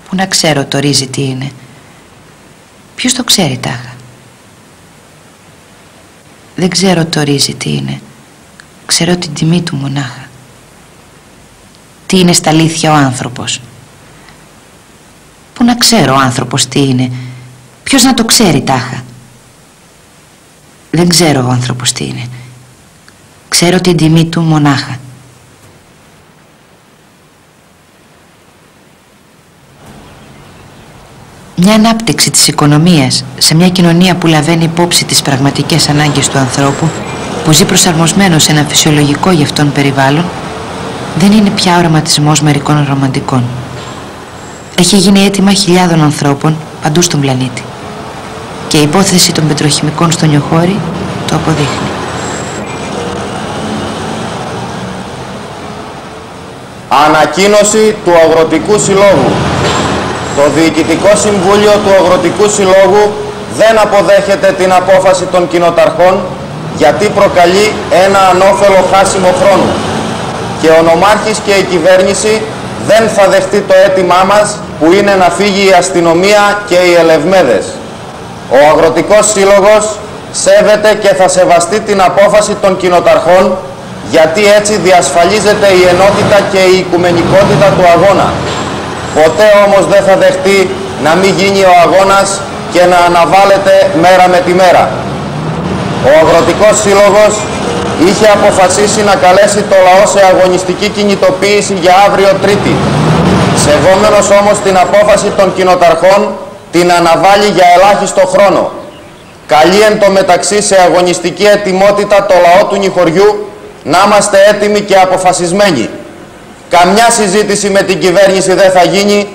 Πού να ξέρω το ρύζι τι είναι. Ποιος το ξέρει τάχα. Δεν ξέρω το ρύζι τι είναι. Ξέρω την τιμή του μονάχα. Τι είναι στα αλήθεια ο άνθρωπος. Πού να ξέρω ο άνθρωπος τι είναι. Ποιος να το ξέρει τάχα. Δεν ξέρω ο άνθρωπος τι είναι. Ξέρω την τιμή του μονάχα. Μια ανάπτυξη της οικονομίας σε μια κοινωνία που λαβαίνει υπόψη τις πραγματικές ανάγκες του ανθρώπου, που ζει προσαρμοσμένο σε ένα φυσιολογικό γι' αυτόν περιβάλλον, δεν είναι πια οραματισμός μερικών ρομαντικών. Έχει γίνει αίτημα χιλιάδων ανθρώπων παντού στον πλανήτη. Και η υπόθεση των πετροχημικών στο Νιοχώρι το αποδείχνει. Ανακοίνωση του Αγροτικού Συλλόγου. Το Διοικητικό Συμβούλιο του Αγροτικού Συλλόγου δεν αποδέχεται την απόφαση των κοινοταρχών γιατί προκαλεί ένα ανώφελο χάσιμο χρόνου. Και ο νομάρχης και η κυβέρνηση δεν θα δεχτεί το αίτημά μας που είναι να φύγει η αστυνομία και οι ελευμέδες. Ο Αγροτικός Σύλλογος σέβεται και θα σεβαστεί την απόφαση των κοινοταρχών γιατί έτσι διασφαλίζεται η ενότητα και η οικουμενικότητα του αγώνα. Ποτέ όμως δεν θα δεχτεί να μην γίνει ο αγώνας και να αναβάλλεται μέρα με τη μέρα. Ο Αγροτικός Σύλλογος είχε αποφασίσει να καλέσει το λαό σε αγωνιστική κινητοποίηση για αύριο Τρίτη. Σεβόμενος όμως την απόφαση των κοινοταρχών, την αναβάλει για ελάχιστο χρόνο. Καλεί εν τω μεταξύ σε αγωνιστική ετοιμότητα το λαό του Νιχωριού να είμαστε έτοιμοι και αποφασισμένοι. Καμιά συζήτηση με την κυβέρνηση δεν θα γίνει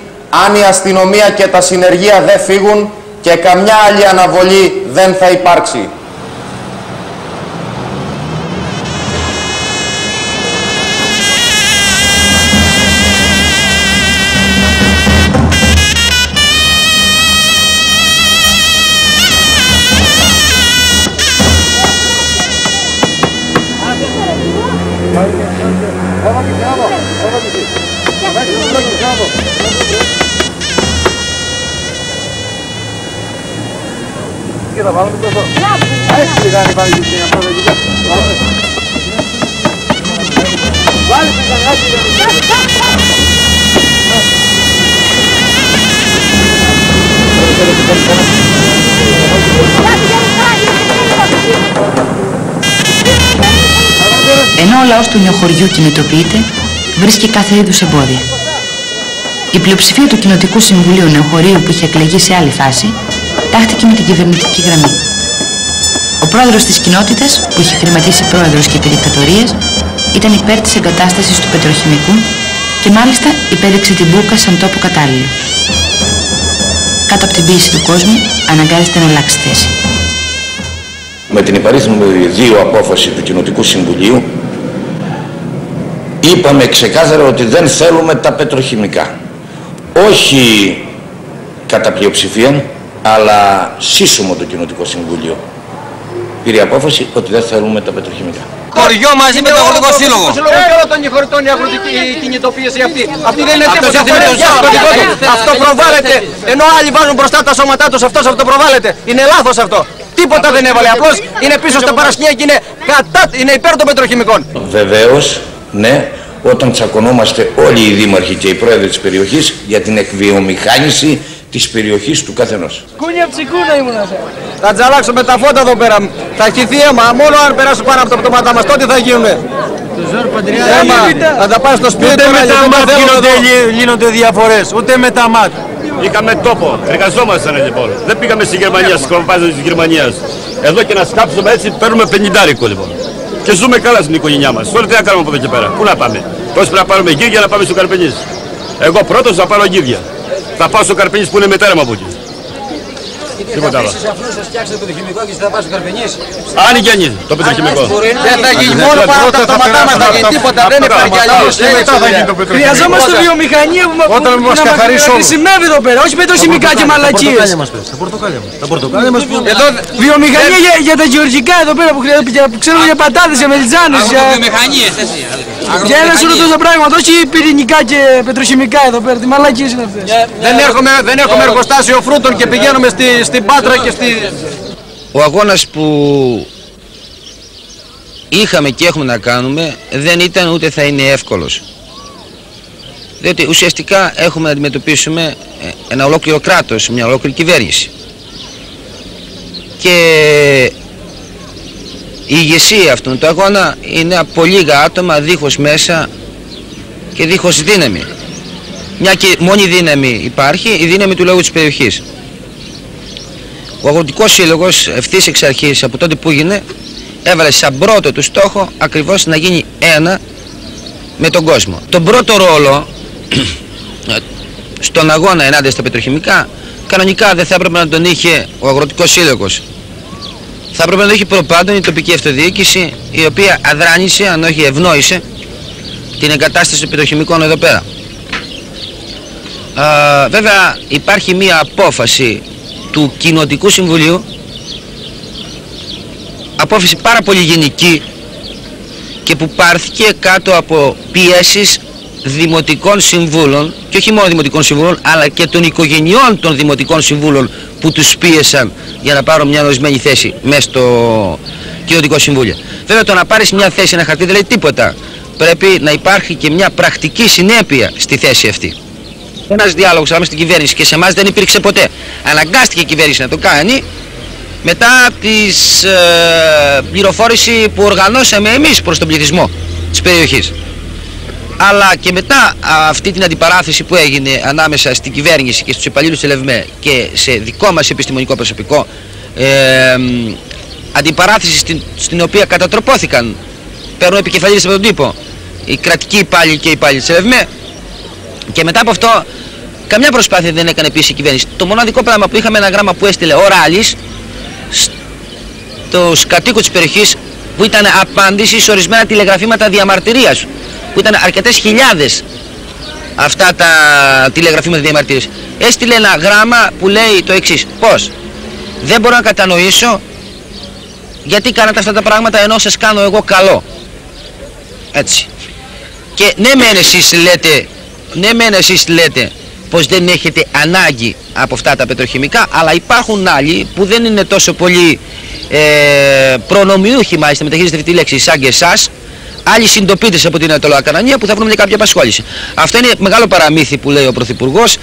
αν η αστυνομία και τα συνεργεία δεν φύγουν και καμιά άλλη αναβολή δεν θα υπάρξει. Ενώ ο λαός του Νιοχωριού κινητοποιείται, βρίσκει κάθε είδους εμπόδια. Η πλειοψηφία του Κοινοτικού Συμβουλίου Νεοχωρίου που είχε εκλεγεί σε άλλη φάση, τάχθηκε με την κυβερνητική γραμμή. Ο πρόεδρος της κοινότητας, που είχε χρηματίσει πρόεδρος και δικτατορίας, ήταν υπέρ της εγκατάστασης του πετροχημικού και μάλιστα υπέδειξε την Μπούκα σαν τόπο κατάλληλο. Κάτω από την πίεση του κόσμου, αναγκάζεται να αλλάξει θέση. Με την υπαρίθμη 2 απόφαση του Κοινοτικού Συμβουλίου, είπαμε ξεκάθαρα ότι δεν θέλουμε τα πετροχημικά. Όχι κατά πλειοψηφία, αλλά σύσσωμο το Κοινοτικό Συμβούλιο πήρε απόφαση ότι δεν θέλουμε τα πετροχημικά. Χωριό μαζί με το Αγροτικό Σύλλογο. Όλο τον Νιχωριτών η αγροτική κινητοποίηση αυτή. Αυτή δεν είναι τίποτα. Αυτό προβάλλεται. Ενώ άλλοι βάζουν μπροστά τα σώματά τους, αυτός αυτό προβάλλεται. Είναι λάθος αυτό. Τίποτα δεν έβαλε. Απλώς είναι πίσω στα παρασκήνια και είναι υπέρ των πετροχημικών. Βεβαίως, ναι. Όταν τσακωνόμαστε όλοι οι δήμαρχοι και οι πρόεδροι της περιοχής για την εκβιομηχάνηση της περιοχής του καθενός. Κούνια ψικούνα ήμουν αυτό. Θα τζαλάξω με τα φώτα εδώ πέρα. Θα χυθεί αίμα. Μόνο αν περάσουν πάνω από τα πτώματά μας, τότε θα γίνουμε. Θα τα πάει στο σπίτι. Ούτε με τα ΜΑΤ γίνονται διαφορές. Ούτε με τα ΜΑΤ. Είχαμε τόπο. Εργαζόμασταν λοιπόν. Δεν πήγαμε στη Γερμανία, στις κομπάζες της Γερμανίας. Εδώ και να σκάψουμε έτσι παίρνουμε 50 λοιπόν. Και ζούμε καλά στην οικογένειά μας. Τώρα τι να κάνουμε από εδώ και πέρα. Πού να πάμε. Τώρα πρέπει να πάρουμε γύρια να πάμε στο Καρπενής. Εγώ πρώτος θα πάρω γύρια. Θα πάω στο Καρπενής που είναι μετέρα μου από εκεί. Τίποτα άλλο. Θα φτιάξετε το πετροχημικό και θα πάω στο Καρπενής. Αν γίνει το πετροχημικό. Δεν θα γίνει μόνο πάνω από τα πτώματά μας, θα γίνει τίποτα. Δεν υπάρχει αλλιώς. Χρειαζόμαστε βιομηχανία που να χρησιμεύει εδώ πέρα. Όχι πετροχημικά και μαλακίες. Τα πορτοκάλια μας. Εδώ βιομηχανία για τα γεωργικά εδώ πέρα που ξέρουμε για πατάτες, για μελιτζάνες. Βιομηχανίες, έτσι. Για ένα σωρό τόσα πράγματα, όχι πυρηνικά και πετροχημικά εδώ πέρα, τι μαλακίες είναι αυτές. Δεν έχουμε εργοστάσιο φρούτων και πηγαίνουμε στην Πάτρα και στη... Ο αγώνας που είχαμε και έχουμε να κάνουμε δεν ήταν ούτε θα είναι εύκολος. Διότι ουσιαστικά έχουμε να αντιμετωπίσουμε ένα ολόκληρο κράτος, μια ολόκληρη κυβέρνηση. Και η ηγεσία αυτού του αγώνα είναι από λίγα άτομα δίχως μέσα και δίχως δύναμη. Μια και μόνη δύναμη υπάρχει, η δύναμη του λαού της περιοχής. Ο Αγροτικός Σύλλογος ευθύς εξ αρχής, από τότε που έγινε, έβαλε σαν πρώτο του στόχο ακριβώς να γίνει ένα με τον κόσμο. Τον πρώτο ρόλο στον αγώνα ενάντια στα πετροχημικά κανονικά δεν θα έπρεπε να τον είχε ο Αγροτικός Σύλλογος. Θα έπρεπε να τον είχε προπάντων η τοπική αυτοδιοίκηση, η οποία αδράνησε, αν όχι ευνόησε, την εγκατάσταση των πετροχημικών εδώ πέρα. Βέβαια υπάρχει μία απόφαση του Κοινοτικού Συμβουλίου, απόφαση πάρα πολύ γενική και που πάρθηκε κάτω από πιέσεις δημοτικών συμβούλων, και όχι μόνο δημοτικών συμβούλων αλλά και των οικογενειών των δημοτικών συμβούλων που τους πίεσαν για να πάρουν μια ορισμένη θέση μέσα στο Κοινοτικό Συμβούλιο. Βέβαια το να πάρεις μια θέση, ένα χαρτί δεν λέει τίποτα. Πρέπει να υπάρχει και μια πρακτική συνέπεια στη θέση αυτή. Ένας διάλογος ανάμεσα στην κυβέρνηση και σε εμάς δεν υπήρξε ποτέ. Αναγκάστηκε η κυβέρνηση να το κάνει μετά της πληροφόρηση που οργανώσαμε εμείς προς τον πληθυσμό της περιοχής. Αλλά και μετά αυτή την αντιπαράθεση που έγινε ανάμεσα στην κυβέρνηση και στους υπαλλήλους της ΕΛΕΒΜΕ και σε δικό μας επιστημονικό προσωπικό, αντιπαράθεση στην οποία κατατροπώθηκαν, παίρνουν επικεφαλής από τον τύπο, οι κρατικοί υπάλληλοι και οι υπάλληλοι της ΕΛΕΒΜΕ, και μετά από αυτό καμιά προσπάθεια δεν έκανε επίσης η κυβέρνηση. Το μοναδικό πράγμα που είχαμε, ένα γράμμα που έστειλε ο Ράλης στους κατοίκους της περιοχής, που ήταν απάντηση σε ορισμένα τηλεγραφήματα διαμαρτυρίας, που ήταν αρκετές χιλιάδες αυτά τα τηλεγραφήματα διαμαρτυρίας. Έστειλε ένα γράμμα που λέει το εξής: πώς, δεν μπορώ να κατανοήσω γιατί κάνατε αυτά τα πράγματα ενώ σας κάνω εγώ καλό. Έτσι. Και ναι μεν εσείς λέτε πως δεν έχετε ανάγκη από αυτά τα πετροχημικά, αλλά υπάρχουν άλλοι που δεν είναι τόσο πολύ προνομιούχοι, μάλιστα μεταχείριζετε αυτή τη λέξη, σαν και εσάς, άλλοι συντοπίτες από την Ανατολοακανανία που θα βρουν κάποια απασχόληση. Αυτό είναι μεγάλο παραμύθι που λέει ο Πρωθυπουργός,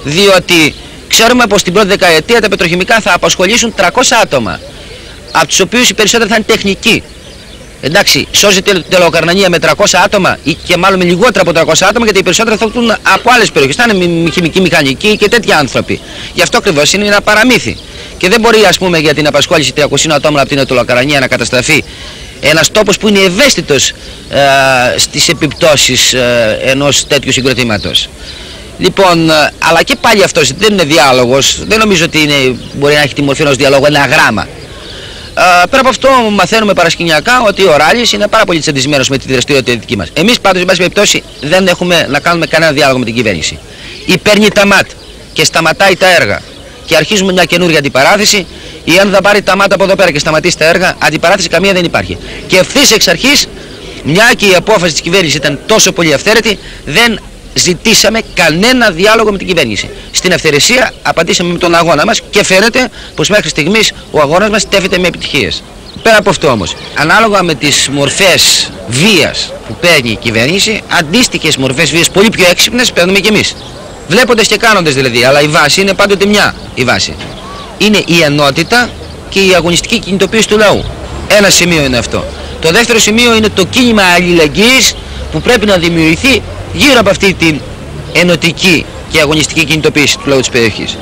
διότι ξέρουμε πως την πρώτη δεκαετία τα πετροχημικά θα απασχολήσουν 300 άτομα, από τους οποίους οι περισσότεροι θα είναι τεχνικοί. Εντάξει, σώζεται η Ανατολοακανανία με 300 άτομα ή και μάλλον με λιγότερα από 300 άτομα, γιατί οι περισσότεροι θα έρθουν από άλλες περιοχές. Θα είναι χημικοί, μηχανικοί και τέτοιοι άνθρωποι. Γι' αυτό ακριβώς είναι ένα παραμύθι. Και δεν μπορεί, ας πούμε, για την απασχόληση 300 ατόμων από την Ανατολοακανανία να καταστραφεί ένας τόπος που είναι ευαίσθητος στις επιπτώσεις ενός τέτοιου συγκροτήματος. Λοιπόν, αλλά και πάλι αυτός δεν είναι διάλογος. Δεν νομίζω ότι μπορεί να έχει τη μορφή ενός διαλόγου, ένα γράμμα. Πέρα από αυτό, μαθαίνουμε παρασκηνιακά ότι ο Ράλης είναι πάρα πολύ τσαντισμένος με τη δραστηριότητα δική μας. Εμείς πάντως, εν πάση περιπτώσει, δεν έχουμε να κάνουμε κανένα διάλογο με την κυβέρνηση. Ή παίρνει τα ΜΑΤ και σταματάει τα έργα και αρχίζουμε μια καινούργια αντιπαράθεση, ή αν θα πάρει τα ΜΑΤ από εδώ πέρα και σταματήσει τα έργα, αντιπαράθεση καμία δεν υπάρχει. Και ευθύς εξ αρχής, μια και η απόφαση της κυβέρνησης ήταν τόσο πολύ αυθαίρετη, δεν ζητήσαμε κανένα διάλογο με την κυβέρνηση. Στην αυθαιρεσία απαντήσαμε με τον αγώνα μας και φαίνεται πως μέχρι στιγμής ο αγώνας μας στέφεται με επιτυχίες. Πέρα από αυτό όμως, ανάλογα με τις μορφές βίας που παίρνει η κυβέρνηση, αντίστοιχες μορφές βίας πολύ πιο έξυπνες παίρνουμε κι εμείς. Βλέποντες και κάνοντες δηλαδή, αλλά η βάση είναι πάντοτε μια η βάση. Είναι η ενότητα και η αγωνιστική κινητοποίηση του λαού. Ένα σημείο είναι αυτό. Το δεύτερο σημείο είναι το κίνημα αλληλεγγύης που πρέπει να δημιουργηθεί γύρω από αυτή την ενωτική και αγωνιστική κινητοποίηση του λαού της περιοχής.